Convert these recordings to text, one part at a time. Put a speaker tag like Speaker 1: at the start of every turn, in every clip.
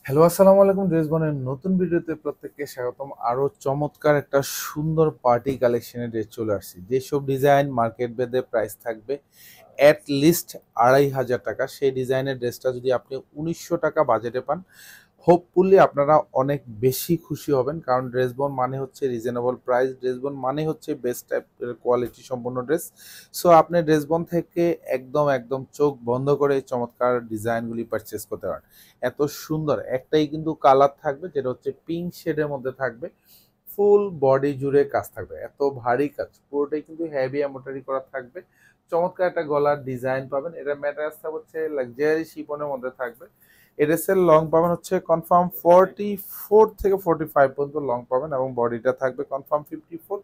Speaker 1: Hello, আসসালামু আলাইকুম। Dress বনের নতুন ভিডিওতে প্রত্যেককে স্বাগতম। আরো চমৎকার একটা সুন্দর পার্টি কালেকশনের ড্রেস চলে আসছে। যেসব ডিজাইন মার্কেট ভেদে প্রাইস থাকবে অ্যাট লিস্ট 2500 টাকা, সেই ডিজাইনের ড্রেসটা যদি আপনি 1900 টাকা বাজেটে পান, হোপফুলি আপনারা অনেক বেশি খুশি হবেন। কারণ ড্রেসবন মানে হচ্ছে রিজনেবল প্রাইস, ড্রেসবন মানে হচ্ছে বেস্ট টাইপের কোয়ালিটি সম্পন্ন ড্রেস। সো আপনি ড্রেসবন থেকে একদম একদম চোখ বন্ধ করে এই চমৎকার ডিজাইনগুলি পারচেস করতে পারেন। এত সুন্দর একটাই কিন্তু কালার থাকবে, যেটা হচ্ছে পিঙ্ক শেডের মধ্যে থাকবে। ফুল বডি জুড়ে কাজ থাকবে, এত ভারী কাজ, পুরোটাই কিন্তু হেভি এমব্রয়ডারি করা থাকবে। চমৎকার একটা গলার ডিজাইন পাবেন। এটা ম্যাটেরিয়ালসটা হচ্ছে লাক্সারি শিফনের মধ্যে থাকবে। এড্রেসের লং পাবেন হচ্ছে কনফার্ম 44 থেকে 45 পর্যন্ত লং পাবেন, এবং বডিটা থাকবে কনফার্ম 54।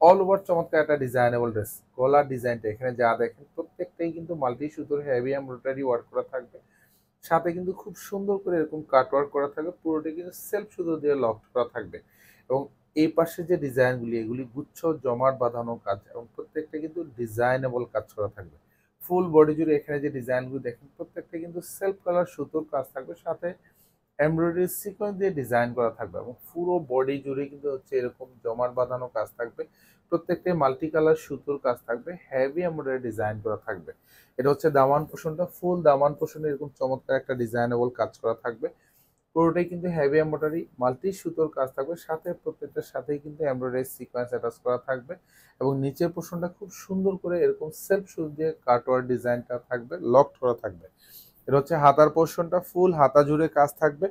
Speaker 1: অল ওভার চমৎকার একটা ডিজাইনেবল ড্রেস। গলার ডিজাইনটা এখানে যা দেখেন প্রত্যেকটাই কিন্তু মাল্টি সুতোর হেভি এমব্রয়ডারি ওয়ার্ক করা থাকবে। সাথে কিন্তু খুব সুন্দর করে এরকম কাট ওয়ার্ক করা থাকবে, পুরোটা কিন্তু সেলফ সুতো দিয়ে লক করা থাকবে। এবং এই পাশে যে ডিজাইনগুলি, এগুলি গুচ্ছ জমাট বাঁধানো কাজ, এবং প্রত্যেকটা কিন্তু ডিজাইনেবল কাজ করা থাকবে। ফুল বডি জুড়ে এখানে যে ডিজাইনগুলো দেখেন প্রত্যেকটা কিন্তু সেলফ কালার সুতোর কাজ থাকবে, সাথে এমব্রয়ডারি সিকোয়েন্স দিয়ে ডিজাইন করা থাকবে, এবং পুরো বডি জুড়ে কিন্তু হচ্ছে এরকম জমাট বাঁধানো কাজ থাকবে। প্রত্যেকটাই মাল্টি কালার সুতোর কাজ থাকবে, হেভি এমব্রয়ডারি ডিজাইন করা থাকবে। এটা হচ্ছে দামান পোর্শনটা, ফুল দামান পোর্শনে এরকম চমৎকার একটা ডিজাইনেবল কাজ করা থাকবে। পুরোটাই কিন্তু হেভি এমব্রয়ডারি মাল্টি সুতোর কাজ থাকবে, সাথে প্রত্যেকটার সাথেই কিন্তু এমব্রয়ডারি সিকোয়েন্স অ্যাটাচ করা থাকবে। এবং নিচের পোর্শনটা খুব সুন্দর করে এরকম সেলফ সুতো দিয়ে কাটওয়ার ডিজাইনটা থাকবে, লকড করা থাকবে। এটা হচ্ছে হাতার পোর্শনটা, ফুল হাতা জুড়ে কাজ থাকবে।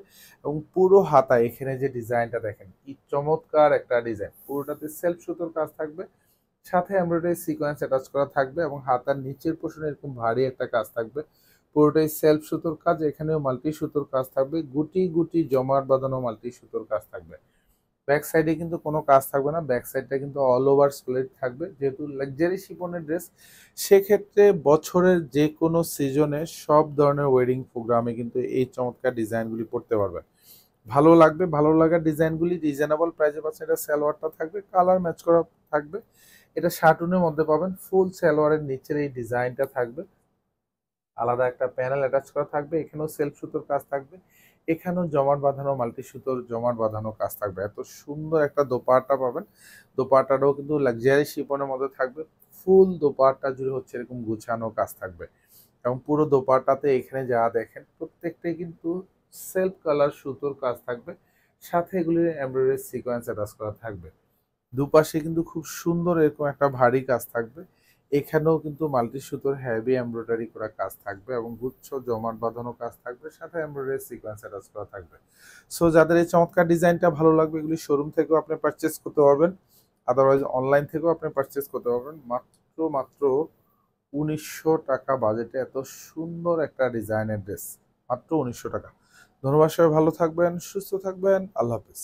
Speaker 1: এবং পুরো হাতা এখানে যে ডিজাইনটা দেখেন কি চমৎকার একটা ডিজাইন, পুরোটাতে সেলফ সুতোর কাজ থাকবে, সাথে এমব্রয়ডারি সিকোয়েন্স অ্যাটাচ করা থাকবে, এবং হাতার নিচের পোর্শনে এরকম ভারী একটা কাজ থাকবে। পুরোটাই সেলফ সুতোর কাজ, এখানেও মাল্টি সুতোর কাজ থাকবে, গুটি গুটি জমাট বাঁধানো মাল্টি সুতোর কাজ থাকবে। ব্যাক সাইডে কিন্তু কোনো কাজ থাকবে না, ব্যাক সাইডটা কিন্তু অল ওভার সলিড থাকবে। যেহেতু লাক্সারি শিফনের ড্রেস, সেক্ষেত্রে বছরের যে কোনো সিজনে সব ধরনের ওয়েডিং প্রোগ্রামে কিন্তু এই চমৎকার ডিজাইনগুলি পড়তে পারবেন। ভালো লাগবে, ভালো লাগার ডিজাইনগুলি রিজনেবল প্রাইসে পাচ্ছেন। এটা সালোয়ারটা থাকবে কালার ম্যাচ করা থাকবে। এটা শার্টুনের মধ্যে পাবেন, ফুল সালোয়ারের নিচের এই ডিজাইনটা থাকবে, আলাদা একটা প্যানেল অ্যাটাচ করা থাকবে, এখানেও সেলফ সুতোর কাজ থাকবে, এখানেও জমাট বাঁধানো মাল্টি সুতোর জমাট বাঁধানো কাজ থাকবে। এত সুন্দর একটা দোপাট্টা পাবেন। দোপাট্টাটাও কিন্তু লাক্সারি শিফনের মধ্যে থাকবে। ফুল দোপাট্টা জুড়ে হচ্ছে এরকম গুছানো কাজ থাকবে, এবং পুরো দোপাট্টাতে এখানে যা দেখেন প্রত্যেকটাই কিন্তু সেলফ কালার সুতোর কাজ থাকবে, সাথে এগুলির এমব্রয়ডারি সিকোয়েন্স অ্যাটাচ করা থাকবে। দুপাশে কিন্তু খুব সুন্দর এরকম একটা ভারী কাজ থাকবে। এখানেও কিন্তু মাল্টি সুতোর হেভি এমব্রয়ডারি করা কাজ থাকবে, এবং গুচ্ছ জমাট বাঁধানো কাজ থাকবে, সাথে এমব্রয়ডারি সিকোয়েন্স অ্যাটাচ করা থাকবে। সো যাদের এই চমৎকার ডিজাইনটা ভালো লাগবে, এগুলি শোরুম থেকেও আপনি পারচেস করতে পারবেন, আদারওয়াইজ অনলাইন থেকেও আপনি পারচেস করতে পারবেন। মাত্র মাত্র 1900 টাকা বাজেটে এত সুন্দর একটা ডিজাইনের ড্রেস, মাত্র 1900 টাকা। ধন্যবাদ, সবাই ভালো থাকবেন, সুস্থ থাকবেন, আল্লাহ হাফিজ।